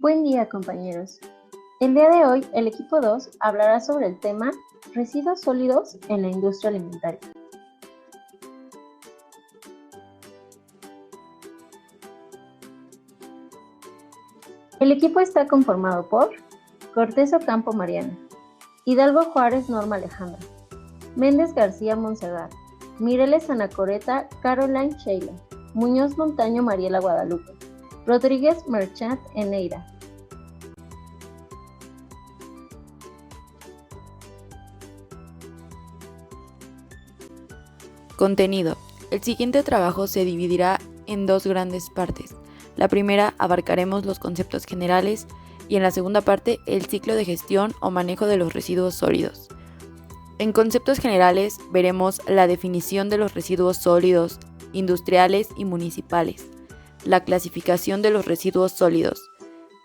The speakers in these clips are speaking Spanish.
Buen día, compañeros. El día de hoy, el equipo 2 hablará sobre el tema residuos sólidos en la industria alimentaria. El equipo está conformado por Cortés Ocampo Mariana, Hidalgo Juárez Norma Alejandra, Méndez García Montserrat, Mireles Anacoreta Caroline Sheila, Muñoz Montaño Mariela Guadalupe, Rodríguez Merchant Eneira. Contenido. El siguiente trabajo se dividirá en dos grandes partes. La primera abarcaremos los conceptos generales y en la segunda parte el ciclo de gestión o manejo de los residuos sólidos. En conceptos generales veremos la definición de los residuos sólidos, industriales y municipales, la clasificación de los residuos sólidos,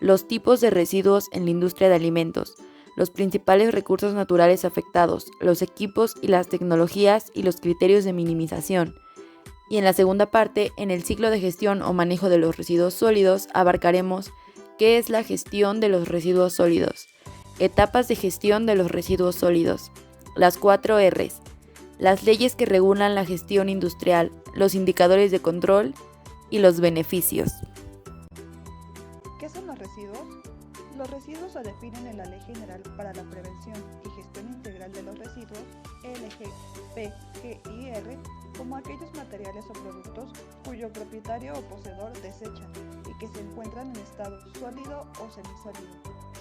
los tipos de residuos en la industria de alimentos, los principales recursos naturales afectados, los equipos y las tecnologías y los criterios de minimización. Y en la segunda parte, en el ciclo de gestión o manejo de los residuos sólidos, abarcaremos qué es la gestión de los residuos sólidos, etapas de gestión de los residuos sólidos, las 4 Rs, las leyes que regulan la gestión industrial, los indicadores de control y los beneficios. ¿Qué son los residuos? Los residuos se definen en la Ley General para la Prevención y Gestión Integral de los Residuos, LGPGIR, como aquellos materiales o productos cuyo propietario o poseedor desecha y que se encuentran en estado sólido o semisólido,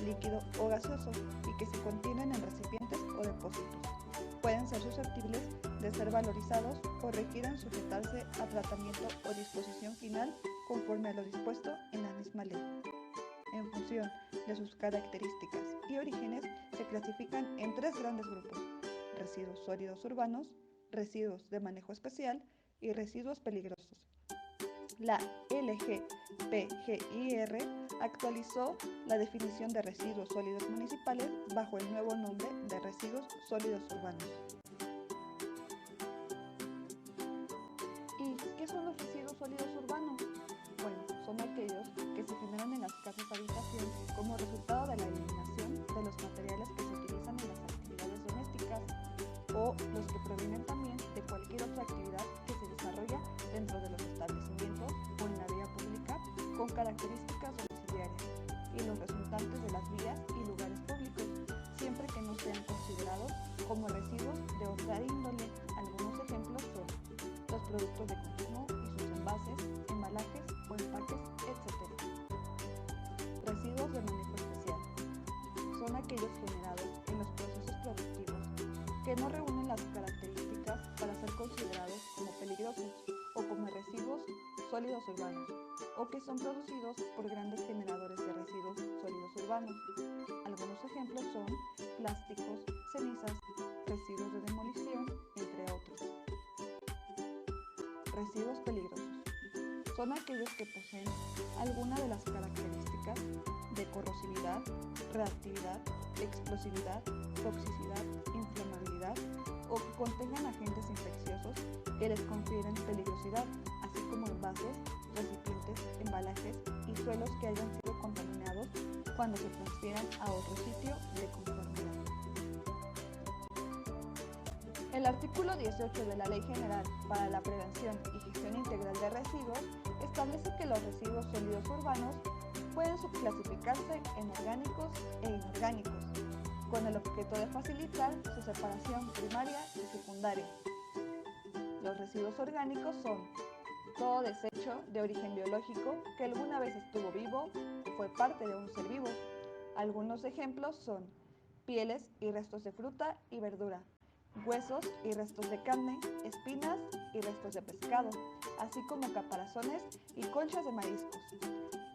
líquido o gaseoso y que se contienen en recipientes o depósitos. Pueden ser susceptibles de ser valorizados o requieran sujetarse a tratamiento o disposición final conforme a lo dispuesto en la misma ley. En función de sus características y orígenes, se clasifican en tres grandes grupos: residuos sólidos urbanos, residuos de manejo especial y residuos peligrosos. La LGPGIR actualizó la definición de residuos sólidos municipales bajo el nuevo nombre de residuos sólidos urbanos. ¿Y qué son los residuos sólidos urbanos? Bueno, son aquellos que se generan en las casas habitación como resultado de la eliminación de los materiales que se utilizan en las actividades domésticas o los que provienen también de cualquier otra actividad que se desarrolla dentro de los establecimientos o en la vía pública con características domiciliarias y los resultantes de las vías y lugares públicos, siempre que no sean considerados como residuos de otra índole. Algunos ejemplos son los productos de consumo y sus envases, embalajes o empaques, etc. Residuos de manejo especial. Son aquellos generados en los procesos productivos que no reúnen las características para ser considerados como peligrosos o como residuos sólidos urbanos, o que son producidos por grandes generadores de residuos sólidos urbanos. Algunos ejemplos son plásticos, cenizas, residuos de demolición, entre otros. Residuos peligrosos. Son aquellos que poseen alguna de las características de corrosividad, reactividad, explosividad, toxicidad, inflamabilidad o que contengan agentes infecciosos que les confieren peligrosidad, así como envases, recipientes, embalajes y suelos que hayan sido contaminados cuando se transfieran a otro sitio de conformidad. El artículo 18 de la Ley General para la Prevención y Gestión Integral de Residuos establece que los residuos sólidos urbanos pueden subclasificarse en orgánicos e inorgánicos, con el objeto de facilitar su separación primaria y secundaria. Los residuos orgánicos son todo desecho de origen biológico que alguna vez estuvo vivo o fue parte de un ser vivo. Algunos ejemplos son pieles y restos de fruta y verdura, huesos y restos de carne, espinas y restos de pescado, así como caparazones y conchas de mariscos.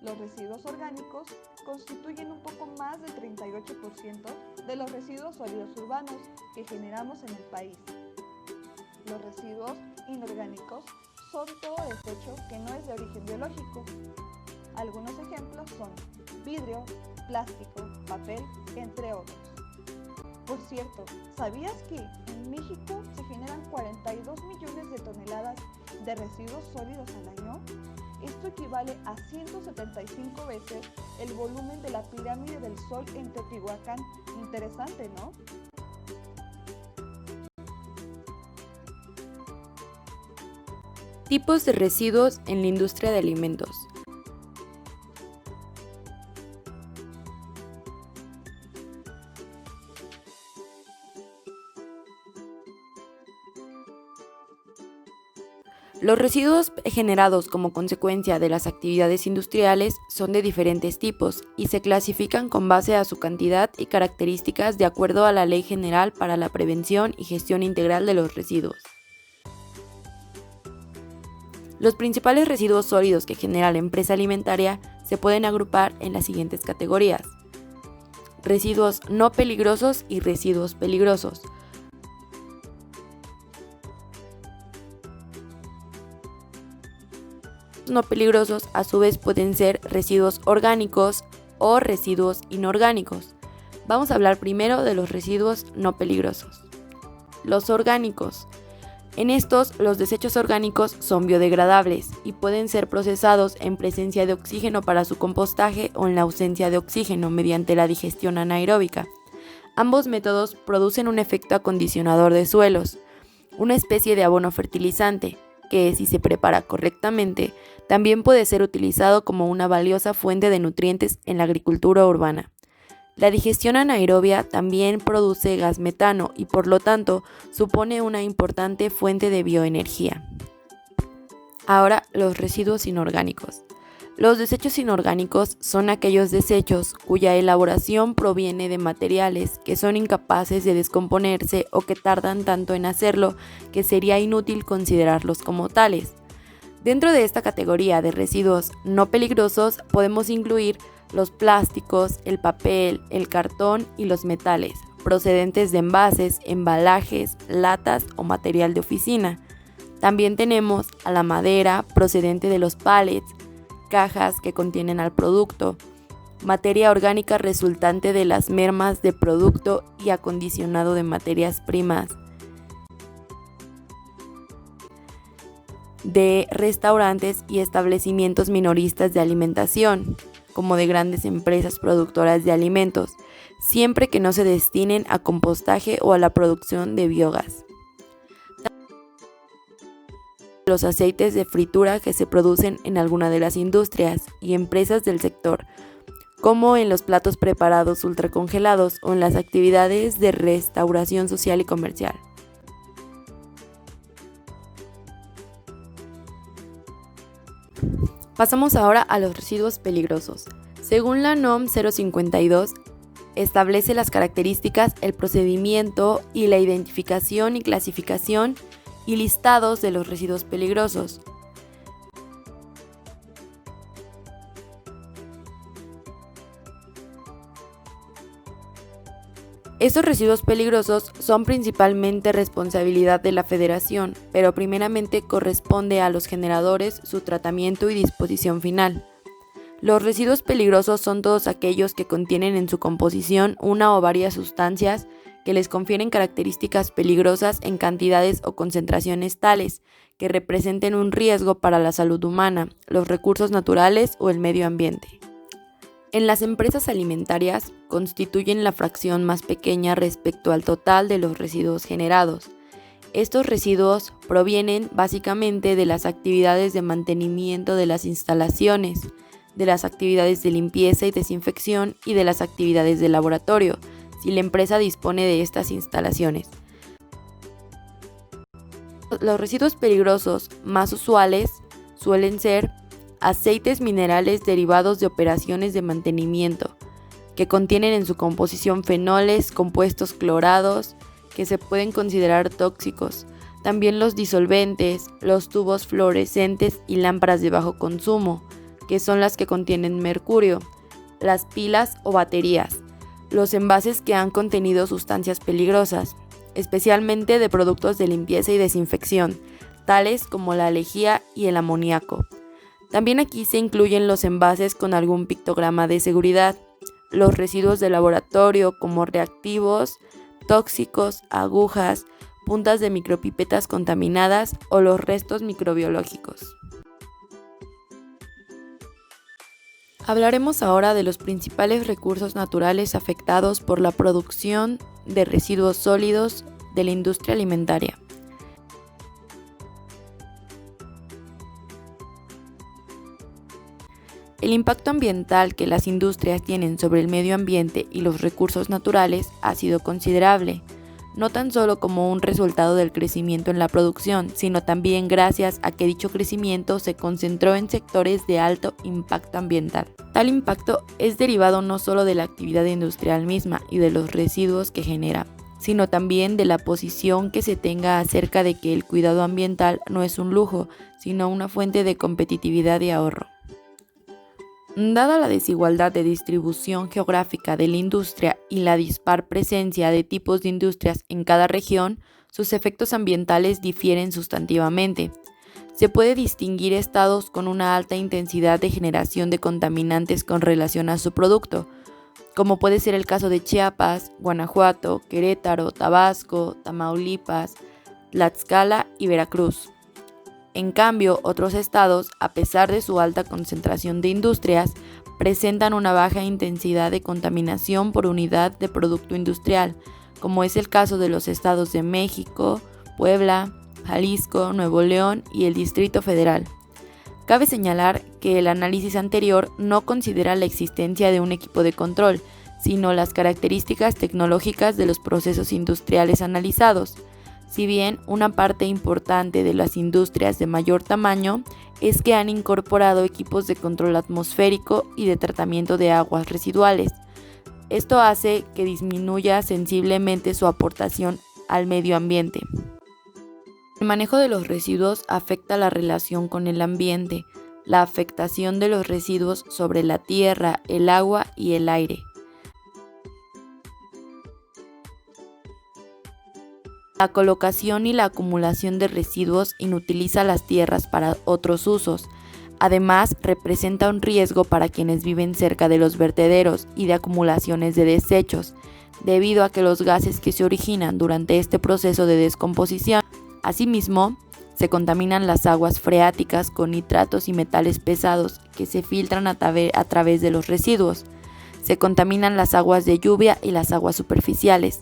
Los residuos orgánicos constituyen un poco más del 38% de los residuos sólidos urbanos que generamos en el país. Los residuos inorgánicos son todo desecho que no es de origen biológico. Algunos ejemplos son vidrio, plástico, papel, entre otros. Por cierto, ¿sabías que en México se generan 42 millones de toneladas de residuos sólidos al año. Esto equivale a 175 veces el volumen de la pirámide del Sol en Teotihuacán. Interesante, ¿no? Tipos de residuos en la industria de alimentos. Los residuos generados como consecuencia de las actividades industriales son de diferentes tipos y se clasifican con base a su cantidad y características de acuerdo a la Ley General para la Prevención y Gestión Integral de los Residuos. Los principales residuos sólidos que genera la empresa alimentaria se pueden agrupar en las siguientes categorías: residuos no peligrosos y residuos peligrosos. No peligrosos a su vez pueden ser residuos orgánicos o residuos inorgánicos. Vamos a hablar primero de los residuos no peligrosos. Los orgánicos. En estos, los desechos orgánicos son biodegradables y pueden ser procesados en presencia de oxígeno para su compostaje o en la ausencia de oxígeno mediante la digestión anaeróbica. Ambos métodos producen un efecto acondicionador de suelos, una especie de abono fertilizante, que, si se prepara correctamente, también puede ser utilizado como una valiosa fuente de nutrientes en la agricultura urbana. La digestión anaerobia también produce gas metano y, por lo tanto, supone una importante fuente de bioenergía. Ahora, los residuos inorgánicos. Los desechos inorgánicos son aquellos desechos cuya elaboración proviene de materiales que son incapaces de descomponerse o que tardan tanto en hacerlo que sería inútil considerarlos como tales. Dentro de esta categoría de residuos no peligrosos podemos incluir los plásticos, el papel, el cartón y los metales, procedentes de envases, embalajes, latas o material de oficina. También tenemos a la madera procedente de los pallets, cajas que contienen al producto, materia orgánica resultante de las mermas de producto y acondicionado de materias primas, de restaurantes y establecimientos minoristas de alimentación, como de grandes empresas productoras de alimentos, siempre que no se destinen a compostaje o a la producción de biogás. Los aceites de fritura que se producen en alguna de las industrias y empresas del sector, como en los platos preparados ultracongelados o en las actividades de restauración social y comercial. Pasamos ahora a los residuos peligrosos. Según la NOM 052, establece las características, el procedimiento y la identificación y clasificación y listados de los residuos peligrosos. Estos residuos peligrosos son principalmente responsabilidad de la Federación, pero primeramente corresponde a los generadores su tratamiento y disposición final. Los residuos peligrosos son todos aquellos que contienen en su composición una o varias sustancias que les confieren características peligrosas en cantidades o concentraciones tales que representen un riesgo para la salud humana, los recursos naturales o el medio ambiente. En las empresas alimentarias constituyen la fracción más pequeña respecto al total de los residuos generados. Estos residuos provienen básicamente de las actividades de mantenimiento de las instalaciones, de las actividades de limpieza y desinfección y de las actividades de laboratorio, si la empresa dispone de estas instalaciones. Los residuos peligrosos más usuales suelen ser aceites minerales derivados de operaciones de mantenimiento, que contienen en su composición fenoles, compuestos clorados, que se pueden considerar tóxicos. También los disolventes, los tubos fluorescentes y lámparas de bajo consumo, que son las que contienen mercurio, las pilas o baterías, los envases que han contenido sustancias peligrosas, especialmente de productos de limpieza y desinfección, tales como la lejía y el amoníaco. También aquí se incluyen los envases con algún pictograma de seguridad, los residuos de laboratorio como reactivos, tóxicos, agujas, puntas de micropipetas contaminadas o los restos microbiológicos. Hablaremos ahora de los principales recursos naturales afectados por la producción de residuos sólidos de la industria alimentaria. El impacto ambiental que las industrias tienen sobre el medio ambiente y los recursos naturales ha sido considerable, no tan solo como un resultado del crecimiento en la producción, sino también gracias a que dicho crecimiento se concentró en sectores de alto impacto ambiental. Tal impacto es derivado no solo de la actividad industrial misma y de los residuos que genera, sino también de la posición que se tenga acerca de que el cuidado ambiental no es un lujo, sino una fuente de competitividad y ahorro. Dada la desigualdad de distribución geográfica de la industria y la dispar presencia de tipos de industrias en cada región, sus efectos ambientales difieren sustantivamente. Se puede distinguir estados con una alta intensidad de generación de contaminantes con relación a su producto, como puede ser el caso de Chiapas, Guanajuato, Querétaro, Tabasco, Tamaulipas, Tlaxcala y Veracruz. En cambio, otros estados, a pesar de su alta concentración de industrias, presentan una baja intensidad de contaminación por unidad de producto industrial, como es el caso de los estados de México, Puebla, Jalisco, Nuevo León y el Distrito Federal. Cabe señalar que el análisis anterior no considera la existencia de un equipo de control, sino las características tecnológicas de los procesos industriales analizados. Si bien una parte importante de las industrias de mayor tamaño es que han incorporado equipos de control atmosférico y de tratamiento de aguas residuales. Esto hace que disminuya sensiblemente su aportación al medio ambiente. El manejo de los residuos afecta la relación con el ambiente, la afectación de los residuos sobre la tierra, el agua y el aire. La colocación y la acumulación de residuos inutiliza las tierras para otros usos. Además, representa un riesgo para quienes viven cerca de los vertederos y de acumulaciones de desechos, debido a que los gases que se originan durante este proceso de descomposición. Asimismo, se contaminan las aguas freáticas con nitratos y metales pesados que se filtran a través de los residuos. Se contaminan las aguas de lluvia y las aguas superficiales.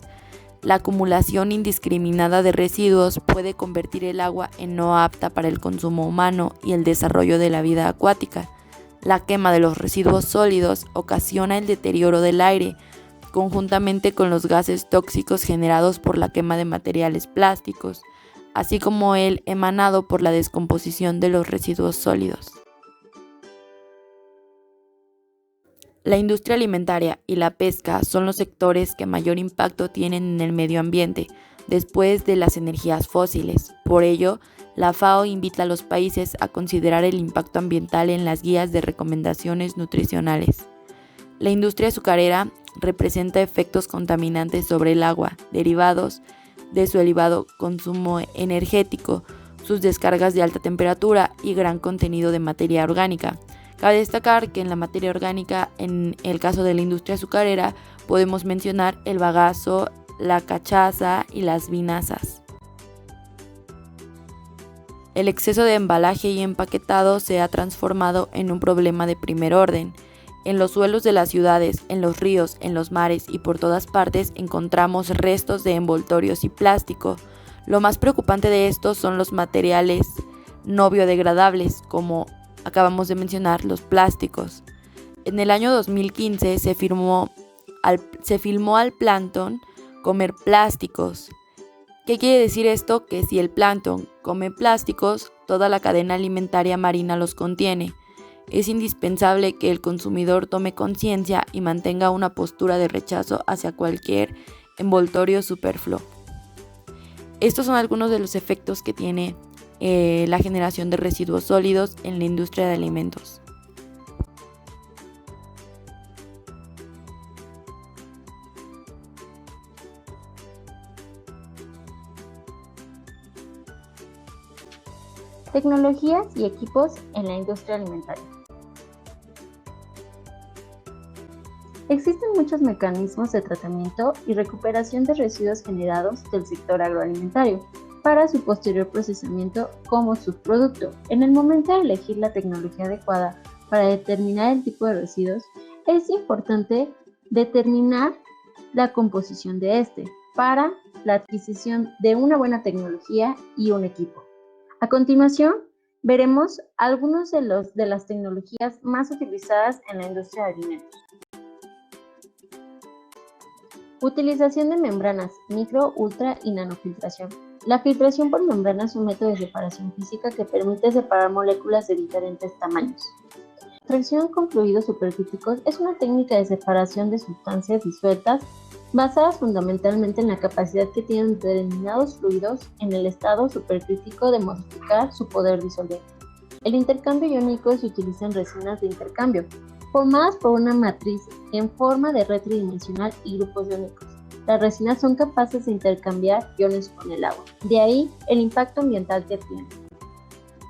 La acumulación indiscriminada de residuos puede convertir el agua en no apta para el consumo humano y el desarrollo de la vida acuática. La quema de los residuos sólidos ocasiona el deterioro del aire, conjuntamente con los gases tóxicos generados por la quema de materiales plásticos, así como el emanado por la descomposición de los residuos sólidos. La industria alimentaria y la pesca son los sectores que mayor impacto tienen en el medio ambiente, después de las energías fósiles. Por ello, la FAO invita a los países a considerar el impacto ambiental en las guías de recomendaciones nutricionales. La industria azucarera representa efectos contaminantes sobre el agua, derivados de su elevado consumo energético, sus descargas de alta temperatura y gran contenido de materia orgánica. Cabe destacar que en la materia orgánica, en el caso de la industria azucarera, podemos mencionar el bagazo, la cachaza y las vinazas. El exceso de embalaje y empaquetado se ha transformado en un problema de primer orden. En los suelos de las ciudades, en los ríos, en los mares y por todas partes encontramos restos de envoltorios y plástico. Lo más preocupante de estos son los materiales no biodegradables, como acabamos de mencionar, los plásticos. En el año 2015 se filmó al plancton comer plásticos. ¿Qué quiere decir esto? Que si el plancton come plásticos, toda la cadena alimentaria marina los contiene. Es indispensable que el consumidor tome conciencia y mantenga una postura de rechazo hacia cualquier envoltorio superfluo. Estos son algunos de los efectos que tiene la generación de residuos sólidos en la industria de alimentos. Tecnologías y equipos en la industria alimentaria. Existen muchos mecanismos de tratamiento y recuperación de residuos generados del sector agroalimentario para su posterior procesamiento como subproducto. En el momento de elegir la tecnología adecuada para determinar el tipo de residuos, es importante determinar la composición de este para la adquisición de una buena tecnología y un equipo. A continuación, veremos algunos de las tecnologías más utilizadas en la industria de alimentos. Utilización de membranas, micro, ultra y nanofiltración. La filtración por membrana es un método de separación física que permite separar moléculas de diferentes tamaños. La extracción con fluidos supercríticos es una técnica de separación de sustancias disueltas basadas fundamentalmente en la capacidad que tienen determinados fluidos en el estado supercrítico de modificar su poder disolvente. El intercambio iónico se utiliza en resinas de intercambio, formadas por una matriz en forma de red tridimensional y grupos iónicos. Las resinas son capaces de intercambiar iones con el agua, de ahí el impacto ambiental que tienen.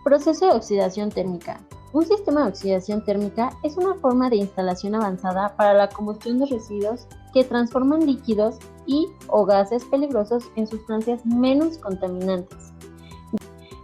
Proceso de oxidación térmica. Un sistema de oxidación térmica es una forma de instalación avanzada para la combustión de residuos que transforman líquidos y o gases peligrosos en sustancias menos contaminantes.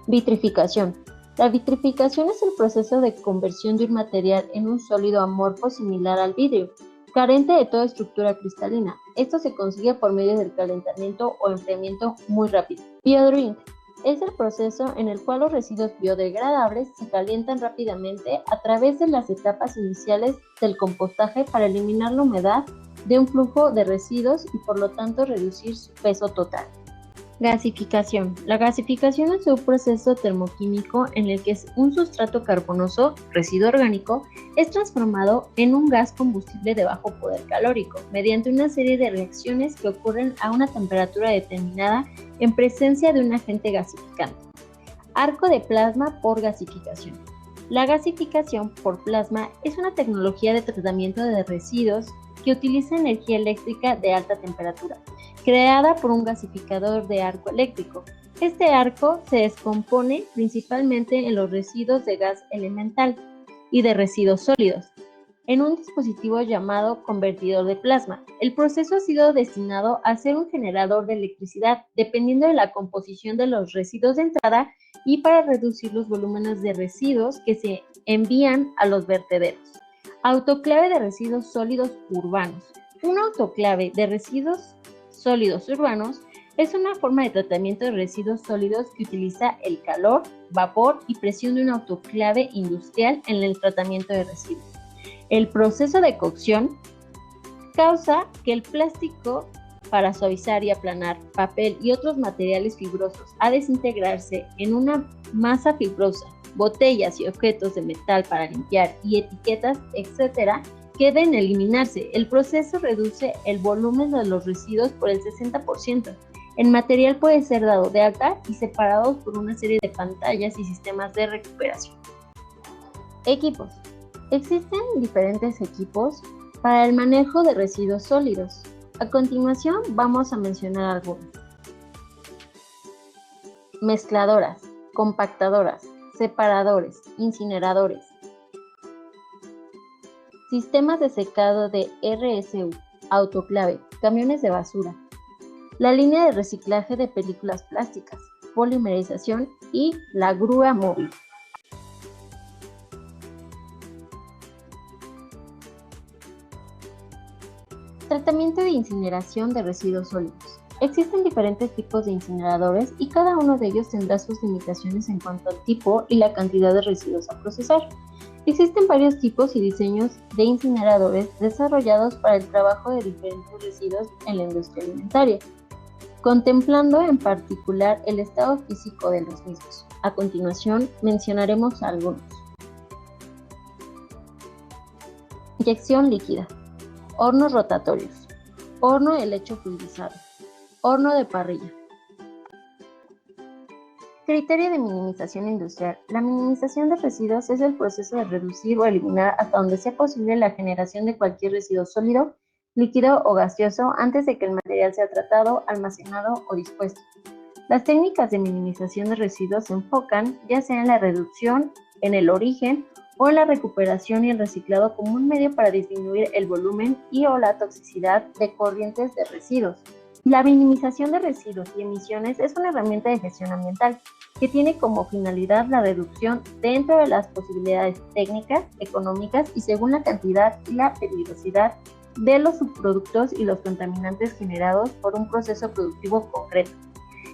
Vitrificación. La vitrificación es el proceso de conversión de un material en un sólido amorfo similar al vidrio, carente de toda estructura cristalina. Esto se consigue por medio del calentamiento o enfriamiento muy rápido. Biodrying es el proceso en el cual los residuos biodegradables se calientan rápidamente a través de las etapas iniciales del compostaje para eliminar la humedad de un flujo de residuos y por lo tanto reducir su peso total. Gasificación. La gasificación es un proceso termoquímico en el que un sustrato carbonoso, residuo orgánico, es transformado en un gas combustible de bajo poder calórico mediante una serie de reacciones que ocurren a una temperatura determinada en presencia de un agente gasificante. Arco de plasma por gasificación. La gasificación por plasma es una tecnología de tratamiento de residuos que utiliza energía eléctrica de alta temperatura, creada por un gasificador de arco eléctrico. Este arco se descompone principalmente en los residuos de gas elemental y de residuos sólidos, en un dispositivo llamado convertidor de plasma. El proceso ha sido destinado a ser un generador de electricidad, dependiendo de la composición de los residuos de entrada y para reducir los volúmenes de residuos que se envían a los vertederos. Autoclave de residuos sólidos urbanos. Un autoclave de residuos sólidos urbanos es una forma de tratamiento de residuos sólidos que utiliza el calor, vapor y presión de un autoclave industrial en el tratamiento de residuos. El proceso de cocción causa que el plástico, para suavizar y aplanar papel y otros materiales fibrosos a desintegrarse en una masa fibrosa, botellas y objetos de metal para limpiar y etiquetas, etc., que deben eliminarse. El proceso reduce el volumen de los residuos por el 60%. El material puede ser dado de alta y separados por una serie de pantallas y sistemas de recuperación. Equipos. Existen diferentes equipos para el manejo de residuos sólidos. A continuación vamos a mencionar algunos. Mezcladoras, compactadoras, separadores, incineradores. Sistemas de secado de RSU, autoclave, camiones de basura. La línea de reciclaje de películas plásticas, polimerización y la grúa móvil. Tratamiento de incineración de residuos sólidos. Existen diferentes tipos de incineradores y cada uno de ellos tendrá sus limitaciones en cuanto al tipo y la cantidad de residuos a procesar. Existen varios tipos y diseños de incineradores desarrollados para el trabajo de diferentes residuos en la industria alimentaria, contemplando en particular el estado físico de los mismos. A continuación mencionaremos algunos. Inyección líquida, hornos rotatorios, horno de lecho fluidizado, horno de parrilla. Criterio de minimización industrial. La minimización de residuos es el proceso de reducir o eliminar hasta donde sea posible la generación de cualquier residuo sólido, líquido o gaseoso antes de que el material sea tratado, almacenado o dispuesto. Las técnicas de minimización de residuos se enfocan ya sea en la reducción, en el origen o la recuperación y el reciclado como un medio para disminuir el volumen y o la toxicidad de corrientes de residuos. La minimización de residuos y emisiones es una herramienta de gestión ambiental que tiene como finalidad la reducción dentro de las posibilidades técnicas, económicas y según la cantidad y la peligrosidad de los subproductos y los contaminantes generados por un proceso productivo concreto.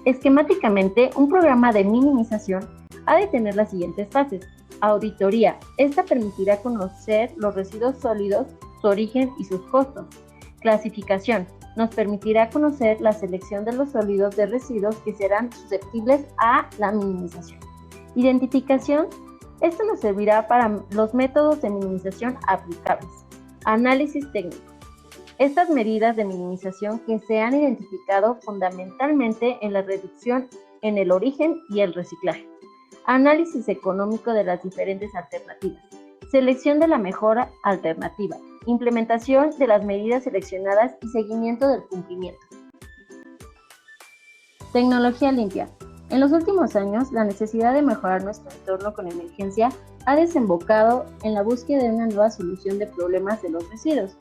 Esquemáticamente, un programa de minimización ha de tener las siguientes fases. Auditoría. Esta permitirá conocer los residuos sólidos, su origen y sus costos. Clasificación. Nos permitirá conocer la selección de los sólidos de residuos que serán susceptibles a la minimización. Identificación. Esto nos servirá para los métodos de minimización aplicables. Análisis técnico. Estas medidas de minimización que se han identificado fundamentalmente en la reducción en el origen y el reciclaje. Análisis económico de las diferentes alternativas. Selección de la mejor alternativa. Implementación de las medidas seleccionadas y seguimiento del cumplimiento. Tecnología limpia. En los últimos años, la necesidad de mejorar nuestro entorno con emergencia ha desembocado en la búsqueda de una nueva solución de problemas de los residuos.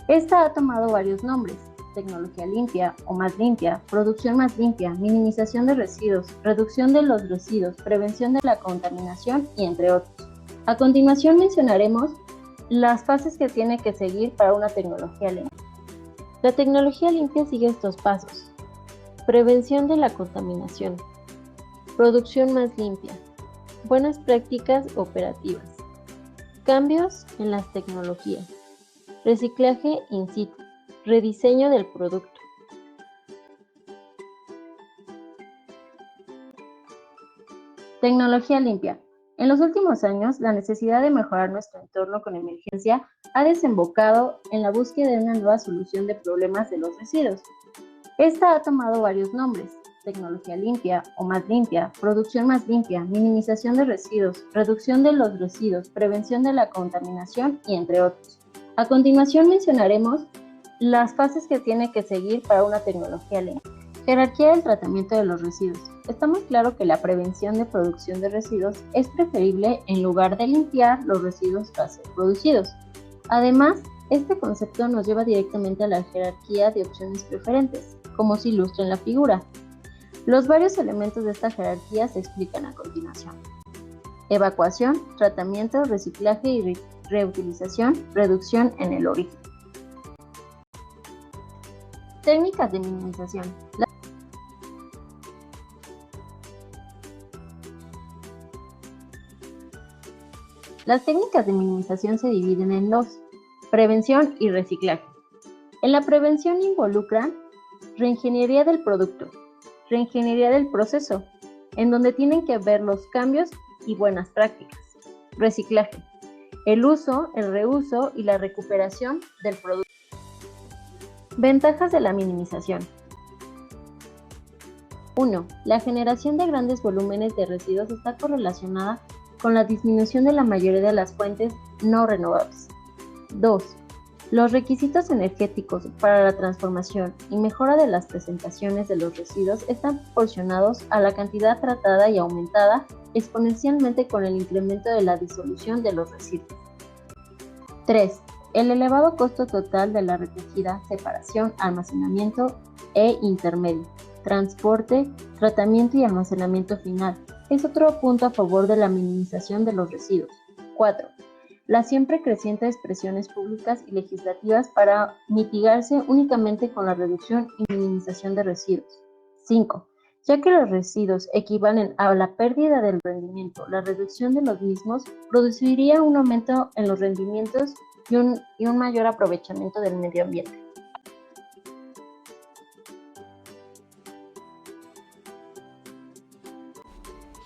Esta ha tomado varios nombres: tecnología limpia o más limpia, producción más limpia, minimización de residuos, reducción de los residuos, prevención de la contaminación y entre otros. A continuación mencionaremos las fases que tiene que seguir para una tecnología limpia. La tecnología limpia sigue estos pasos: prevención de la contaminación, producción más limpia, buenas prácticas operativas, cambios en las tecnologías, reciclaje in situ, rediseño del producto. Tecnología limpia. En los últimos años, la necesidad de mejorar nuestro entorno con emergencia ha desembocado en la búsqueda de una nueva solución de problemas de los residuos. Esta ha tomado varios nombres: tecnología limpia o más limpia, producción más limpia, minimización de residuos, reducción de los residuos, prevención de la contaminación y entre otros. A continuación mencionaremos las fases que tiene que seguir para una tecnología limpia. Jerarquía del tratamiento de los residuos. Está muy claro que la prevención de producción de residuos es preferible en lugar de limpiar los residuos tras ser producidos. Además, este concepto nos lleva directamente a la jerarquía de opciones preferentes, como se ilustra en la figura. Los varios elementos de esta jerarquía se explican a continuación. Evacuación, tratamiento, reciclaje y reutilización, reducción en el origen. Técnicas de minimización. Las técnicas de minimización se dividen en dos: prevención y reciclaje. En la prevención involucran reingeniería del producto, reingeniería del proceso, en donde tienen que ver los cambios y buenas prácticas. Reciclaje. El uso, el reuso y la recuperación del producto. Ventajas de la minimización. 1. La generación de grandes volúmenes de residuos está correlacionada con la disminución de la mayoría de las fuentes no renovables. 2. Los requisitos energéticos para la transformación y mejora de las presentaciones de los residuos están proporcionados a la cantidad tratada y aumentada exponencialmente con el incremento de la disolución de los residuos. 3. El elevado costo total de la recogida, separación, almacenamiento e intermedio, transporte, tratamiento y almacenamiento final es otro punto a favor de la minimización de los residuos. 4. Las siempre crecientes presiones públicas y legislativas para mitigarse únicamente con la reducción y minimización de residuos. 5. Ya que los residuos equivalen a la pérdida del rendimiento, la reducción de los mismos produciría un aumento en los rendimientos y un mayor aprovechamiento del medio ambiente.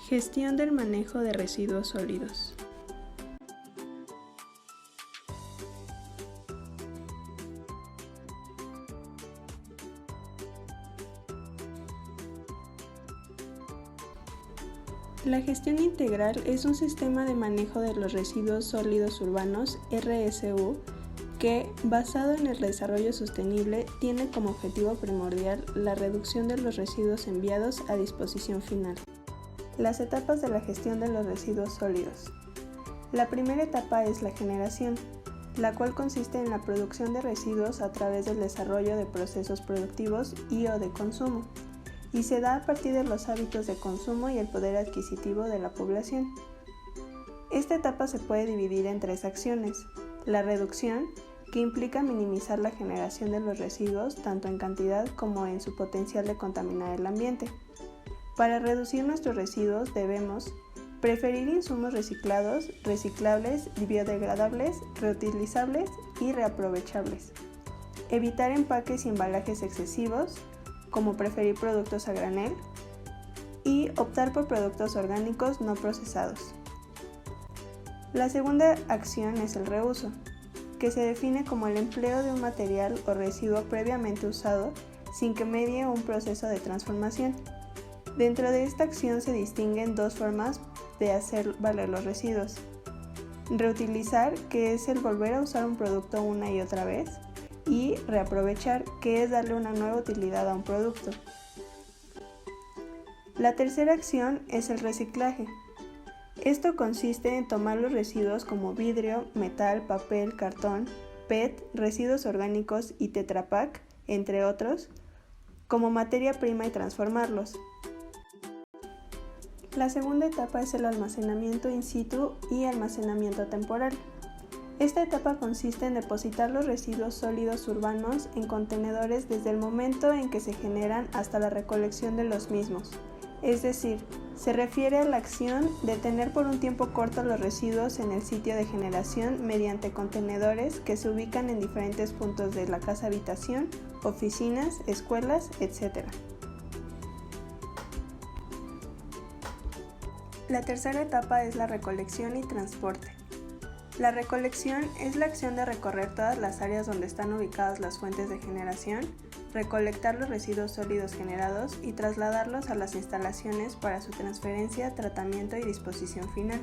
Gestión del manejo de residuos sólidos. La gestión integral es un sistema de manejo de los residuos sólidos urbanos, RSU, que, basado en el desarrollo sostenible, tiene como objetivo primordial la reducción de los residuos enviados a disposición final. Las etapas de la gestión de los residuos sólidos. La primera etapa es la generación, la cual consiste en la producción de residuos a través del desarrollo de procesos productivos y/o de consumo, y se da a partir de los hábitos de consumo y el poder adquisitivo de la población. Esta etapa se puede dividir en 3 acciones: la reducción, que implica minimizar la generación de los residuos tanto en cantidad como en su potencial de contaminar el ambiente. Para reducir nuestros residuos debemos preferir insumos reciclados, reciclables, biodegradables, reutilizables y reaprovechables. Evitar empaques y embalajes excesivos, como preferir productos a granel, y optar por productos orgánicos no procesados. La segunda acción es el reuso, que se define como el empleo de un material o residuo previamente usado sin que medie un proceso de transformación. Dentro de esta acción se distinguen 2 formas de hacer valer los residuos: reutilizar, que es el volver a usar un producto una y otra vez, y reaprovechar, que es darle una nueva utilidad a un producto. La tercera acción es el reciclaje. Esto consiste en tomar los residuos como vidrio, metal, papel, cartón, PET, residuos orgánicos y Tetra Pak, entre otros, como materia prima y transformarlos. La segunda etapa es el almacenamiento in situ y almacenamiento temporal. Esta etapa consiste en depositar los residuos sólidos urbanos en contenedores desde el momento en que se generan hasta la recolección de los mismos. Es decir, se refiere a la acción de tener por un tiempo corto los residuos en el sitio de generación mediante contenedores que se ubican en diferentes puntos de la casa-habitación, oficinas, escuelas, etc. La tercera etapa es la recolección y transporte. La recolección es la acción de recorrer todas las áreas donde están ubicadas las fuentes de generación, recolectar los residuos sólidos generados y trasladarlos a las instalaciones para su transferencia, tratamiento y disposición final.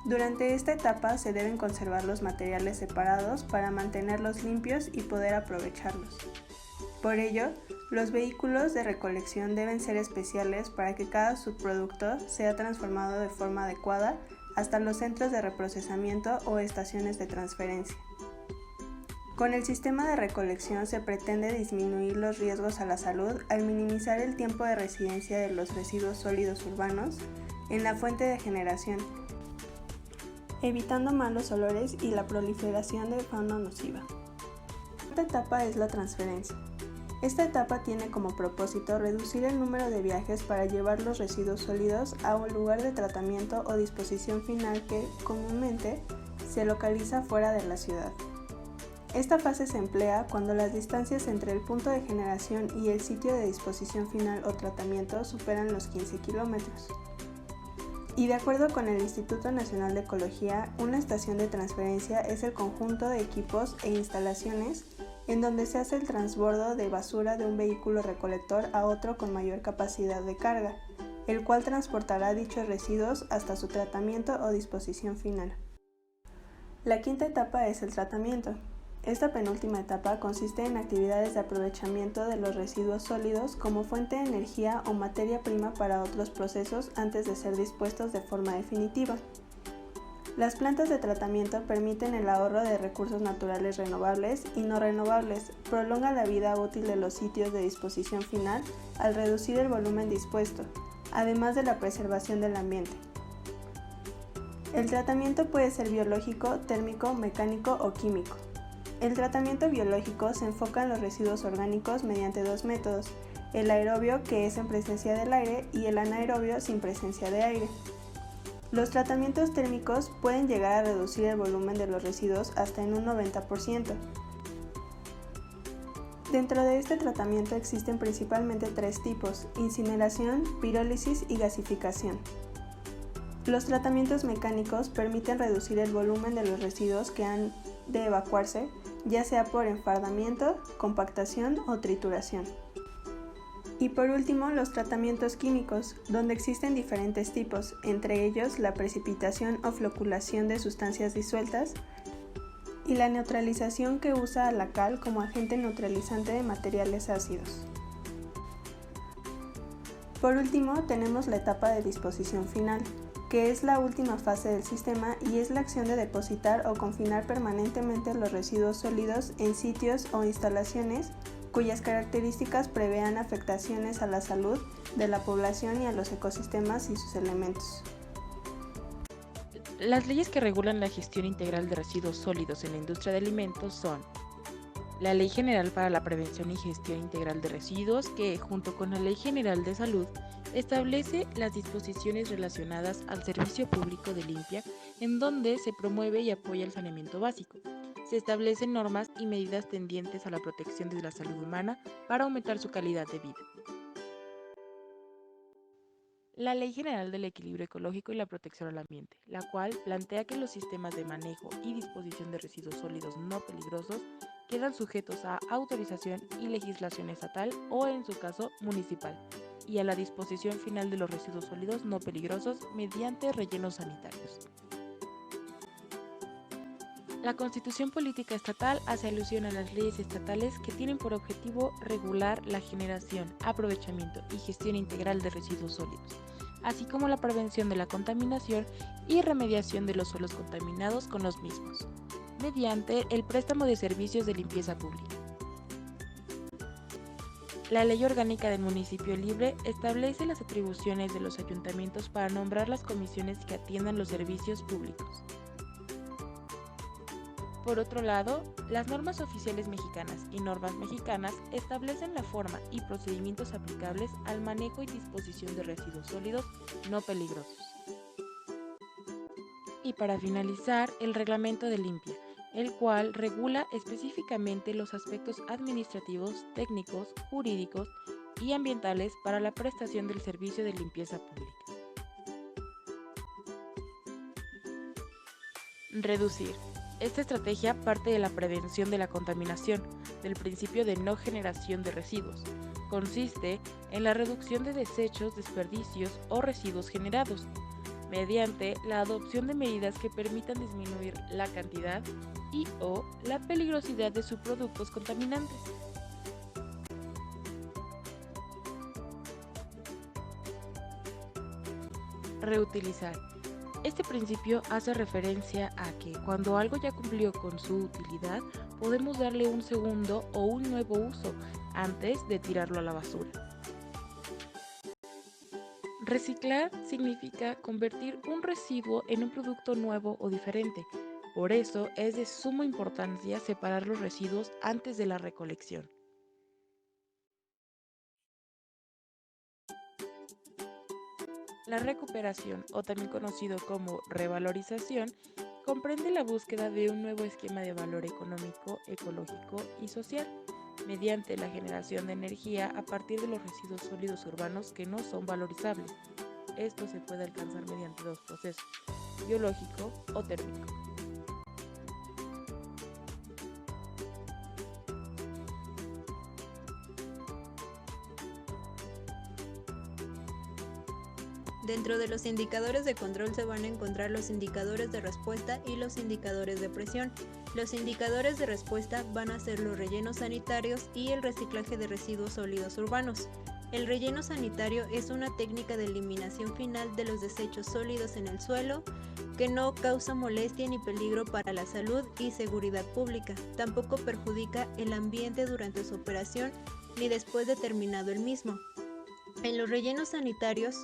Durante esta etapa se deben conservar los materiales separados para mantenerlos limpios y poder aprovecharlos. Por ello, los vehículos de recolección deben ser especiales para que cada subproducto sea transformado de forma adecuada hasta los centros de reprocesamiento o estaciones de transferencia. Con el sistema de recolección se pretende disminuir los riesgos a la salud al minimizar el tiempo de residencia de los residuos sólidos urbanos en la fuente de generación, evitando malos olores y la proliferación de fauna nociva. La cuarta etapa es la transferencia. Esta etapa tiene como propósito reducir el número de viajes para llevar los residuos sólidos a un lugar de tratamiento o disposición final que, comúnmente, se localiza fuera de la ciudad. Esta fase se emplea cuando las distancias entre el punto de generación y el sitio de disposición final o tratamiento superan los 15 kilómetros. Y de acuerdo con el Instituto Nacional de Ecología, una estación de transferencia es el conjunto de equipos e instalaciones en donde se hace el transbordo de basura de un vehículo recolector a otro con mayor capacidad de carga, el cual transportará dichos residuos hasta su tratamiento o disposición final. La quinta etapa es el tratamiento. Esta penúltima etapa consiste en actividades de aprovechamiento de los residuos sólidos como fuente de energía o materia prima para otros procesos antes de ser dispuestos de forma definitiva. Las plantas de tratamiento permiten el ahorro de recursos naturales renovables y no renovables, prolonga la vida útil de los sitios de disposición final al reducir el volumen dispuesto, además de la preservación del ambiente. El tratamiento puede ser biológico, térmico, mecánico o químico. El tratamiento biológico se enfoca en los residuos orgánicos mediante 2 métodos, el aerobio, que es en presencia del aire, y el anaerobio sin presencia de aire. Los tratamientos térmicos pueden llegar a reducir el volumen de los residuos hasta en un 90%. Dentro de este tratamiento existen principalmente 3 tipos: incineración, pirólisis y gasificación. Los tratamientos mecánicos permiten reducir el volumen de los residuos que han de evacuarse, ya sea por enfardamiento, compactación o trituración. Y por último, los tratamientos químicos, donde existen diferentes tipos, entre ellos la precipitación o floculación de sustancias disueltas y la neutralización, que usa a la cal como agente neutralizante de materiales ácidos. Por último, tenemos la etapa de disposición final. que es la última fase del sistema y es la acción de depositar o confinar permanentemente los residuos sólidos en sitios o instalaciones cuyas características prevean afectaciones a la salud de la población y a los ecosistemas y sus elementos. Las leyes que regulan la gestión integral de residuos sólidos en la industria de alimentos son la Ley General para la Prevención y Gestión Integral de Residuos, que, junto con la Ley General de Salud, establece las disposiciones relacionadas al servicio público de limpia, en donde se promueve y apoya el saneamiento básico. Se establecen normas y medidas tendientes a la protección de la salud humana para aumentar su calidad de vida. La Ley General del Equilibrio Ecológico y la Protección al Ambiente, la cual plantea que los sistemas de manejo y disposición de residuos sólidos no peligrosos quedan sujetos a autorización y legislación estatal o, en su caso, municipal, y a la disposición final de los residuos sólidos no peligrosos mediante rellenos sanitarios. La Constitución Política Estatal hace alusión a las leyes estatales que tienen por objetivo regular la generación, aprovechamiento y gestión integral de residuos sólidos, así como la prevención de la contaminación y remediación de los suelos contaminados con los mismos, mediante el préstamo de servicios de limpieza pública. La Ley Orgánica del Municipio Libre establece las atribuciones de los ayuntamientos para nombrar las comisiones que atiendan los servicios públicos. Por otro lado, las normas oficiales mexicanas y normas mexicanas establecen la forma y procedimientos aplicables al manejo y disposición de residuos sólidos no peligrosos. Y para finalizar, el Reglamento de Limpia, el cual regula específicamente los aspectos administrativos, técnicos, jurídicos y ambientales para la prestación del servicio de limpieza pública. Reducir. Esta estrategia parte de la prevención de la contaminación, del principio de no generación de residuos. Consiste en la reducción de desechos, desperdicios o residuos generados, mediante la adopción de medidas que permitan disminuir la cantidad y o la peligrosidad de subproductos contaminantes. Reutilizar. Este principio hace referencia a que cuando algo ya cumplió con su utilidad, podemos darle un segundo o un nuevo uso antes de tirarlo a la basura. Reciclar significa convertir un residuo en un producto nuevo o diferente. Por eso es de suma importancia separar los residuos antes de la recolección. La recuperación, o también conocido como revalorización, comprende la búsqueda de un nuevo esquema de valor económico, ecológico y social, mediante la generación de energía a partir de los residuos sólidos urbanos que no son valorizables. Esto se puede alcanzar mediante dos procesos, biológico o térmico. Dentro de los indicadores de control se van a encontrar los indicadores de respuesta y los indicadores de presión. Los indicadores de respuesta van a ser los rellenos sanitarios y el reciclaje de residuos sólidos urbanos. El relleno sanitario es una técnica de eliminación final de los desechos sólidos en el suelo que no causa molestia ni peligro para la salud y seguridad pública. Tampoco perjudica el ambiente durante su operación ni después de terminado el mismo. En los rellenos sanitarios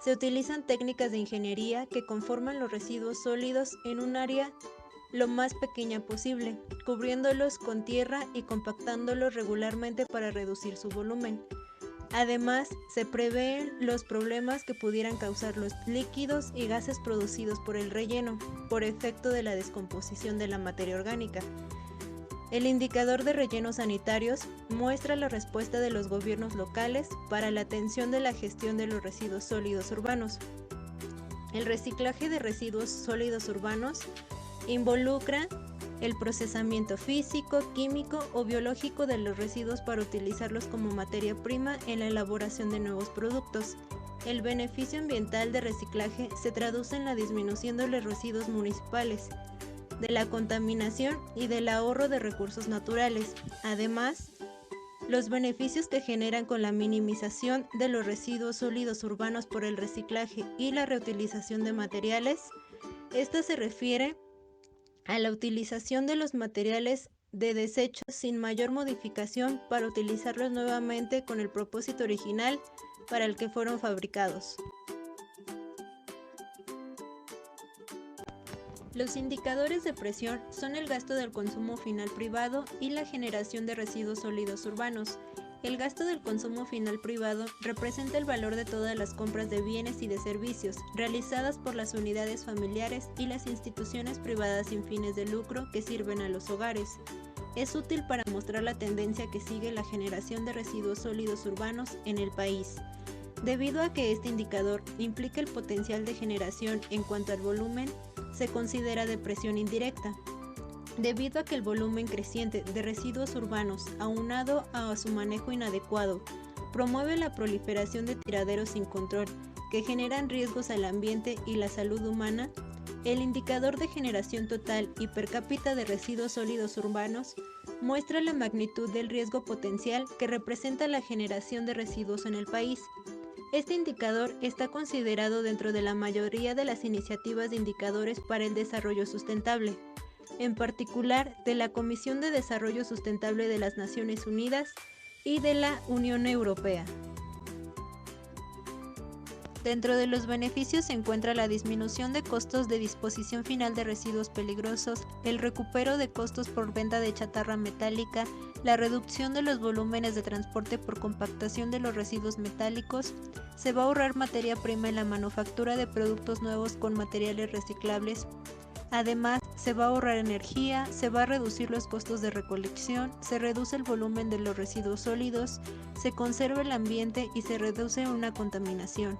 se utilizan técnicas de ingeniería que conforman los residuos sólidos en un área lo más pequeña posible, cubriéndolos con tierra y compactándolos regularmente para reducir su volumen. Además, se prevén los problemas que pudieran causar los líquidos y gases producidos por el relleno, por efecto de la descomposición de la materia orgánica. El indicador de rellenos sanitarios muestra la respuesta de los gobiernos locales para la atención de la gestión de los residuos sólidos urbanos. El reciclaje de residuos sólidos urbanos involucra el procesamiento físico, químico o biológico de los residuos para utilizarlos como materia prima en la elaboración de nuevos productos. El beneficio ambiental de reciclaje se traduce en la disminución de los residuos municipales, de la contaminación y del ahorro de recursos naturales. Además, Los beneficios que generan con la minimización de los residuos sólidos urbanos por el reciclaje y la reutilización de materiales. Esta se refiere a la utilización de los materiales de desecho sin mayor modificación para utilizarlos nuevamente con el propósito original para el que fueron fabricados. Los indicadores de presión son el gasto del consumo final privado y la generación de residuos sólidos urbanos. El gasto del consumo final privado representa el valor de todas las compras de bienes y de servicios realizadas por las unidades familiares y las instituciones privadas sin fines de lucro que sirven a los hogares. Es útil para mostrar la tendencia que sigue la generación de residuos sólidos urbanos en el país. Debido a que este indicador implica el potencial de generación en cuanto al volumen, se considera de presión indirecta. Debido a que el volumen creciente de residuos urbanos, aunado a su manejo inadecuado, promueve la proliferación de tiraderos sin control que generan riesgos al ambiente y la salud humana, el indicador de generación total y per cápita de residuos sólidos urbanos muestra la magnitud del riesgo potencial que representa la generación de residuos en el país. Este indicador está considerado dentro de la mayoría de las iniciativas de indicadores para el desarrollo sustentable, en particular de la Comisión de Desarrollo Sustentable de las Naciones Unidas y de la Unión Europea. Dentro de los beneficios se encuentra la disminución de costos de disposición final de residuos peligrosos, el recupero de costos por venta de chatarra metálica, la reducción de los volúmenes de transporte por compactación de los residuos metálicos, se va a ahorrar materia prima en la manufactura de productos nuevos con materiales reciclables. Además, se va a ahorrar energía, se va a reducir los costos de recolección, se reduce el volumen de los residuos sólidos, se conserva el ambiente y se reduce una contaminación.